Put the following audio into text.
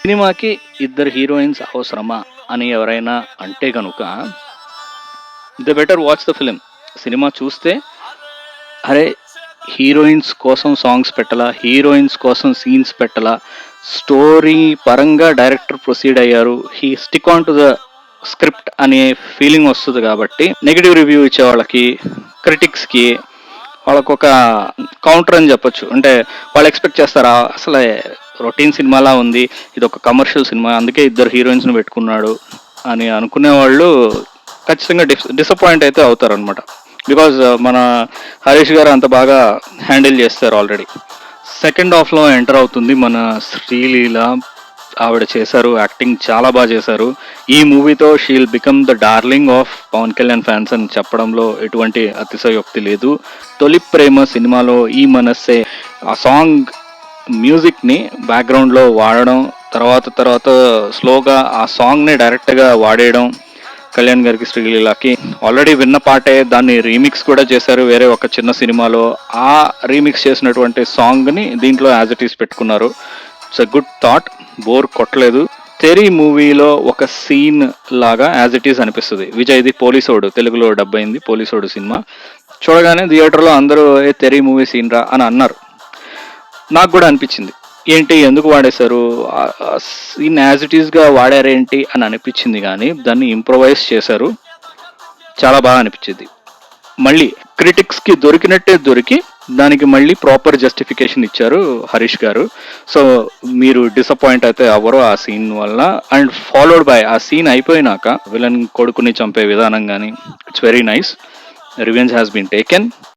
సినిమాకి ఇద్దరు హీరోయిన్స్ అవసరమా అని ఎవరైనా అంటే కనుక the better watch the film. Cinema చూస్తే అరే హీరోయిన్స్ కోసం సాంగ్స్ పెట్టాలా, హీరోయిన్స్ కోసం సీన్స్ పెట్టాలా, స్టోరీ పరంగా డైరెక్టర్ ప్రొసీడ్ అయ్యారు, he stick on to the script అనే ఫీలింగ్ వస్తుంది. కాబట్టి నెగిటివ్ రివ్యూ ఇచ్చే వాళ్ళకి, క్రిటిక్స్కి వాళ్ళకు ఒక కౌంటర్ అని చెప్పొచ్చు. అంటే వాళ్ళు ఎక్స్పెక్ట్ చేస్తారా అసలు రొటీన్ సినిమాలా ఉంది, ఇది ఒక కమర్షియల్ సినిమా అందుకే ఇద్దరు హీరోయిన్స్ని పెట్టుకున్నాడు అని అనుకునే వాళ్ళు ఖచ్చితంగా డిసప్పాయింట్ అయితే అవుతారనమాట. బికాజ్ మన హరీష్ గారు అంత బాగా హ్యాండిల్ చేస్తారు ఆల్రెడీ. సెకండ్ హాఫ్లో ఎంటర్ అవుతుంది మన శ్రీలీల. ఆవిడ చేశారు, యాక్టింగ్ చాలా బాగా చేశారు. ఈ మూవీతో she'll become the darling of Pawan Kalyan fans అని చెప్పడంలో ఎటువంటి అతిశయోక్తి లేదు. తొలి ప్రేమ సినిమాలో ఈ మనస్సే ఆ సాంగ్ మ్యూజిక్ని బ్యాక్గ్రౌండ్లో వాడడం, తర్వాత స్లోగా ఆ సాంగ్ని డైరెక్ట్గా వాడేయడం కళ్యాణ్ గారికి, శ్రీలీలకి. ఆల్రెడీ విన్న పాటే దాన్ని రీమిక్స్ కూడా చేశారు వేరే ఒక చిన్న సినిమాలో. ఆ రీమిక్స్ చేసినటువంటి సాంగ్ని దీంట్లో యాజ్ ఇట్ ఈస్ పెట్టుకున్నారు. It's a good thought, bore కొట్టలేదు. తెరీ మూవీలో ఒక సీన్ లాగా యాజ్ ఇట్ ఈస్ అనిపిస్తుంది. విజయ్ది పోలీసోడు, తెలుగులో డబ్ అయింది పోలీసోడు సినిమా. చూడగానే థియేటర్లో అందరూ తెరీ మూవీ సీన్ రా అని అన్నారు. నాకు కూడా అనిపించింది, ఏంటి ఎందుకు వాడేశారు, సీన్ యాజ్ ఇట్ ఈస్గా వాడారేంటి అని అనిపించింది. కానీ దాన్ని ఇంప్రొవైజ్ చేశారు, చాలా బాగా అనిపించింది. మళ్ళీ క్రిటిక్స్కి దొరికినట్టే దొరికి దానికి మళ్ళీ ప్రాపర్ జస్టిఫికేషన్ ఇచ్చారు హరీష్ గారు. సో మీరు డిసప్పాయింట్ అయితే అవ్వరు ఆ సీన్ వల్ల. అండ్ ఫాలోడ్ బై ఆ సీన్ అయిపోయినాక విలన్ కొడుకుని చంపే విధానం కానీ it's very nice. Revenge has been taken.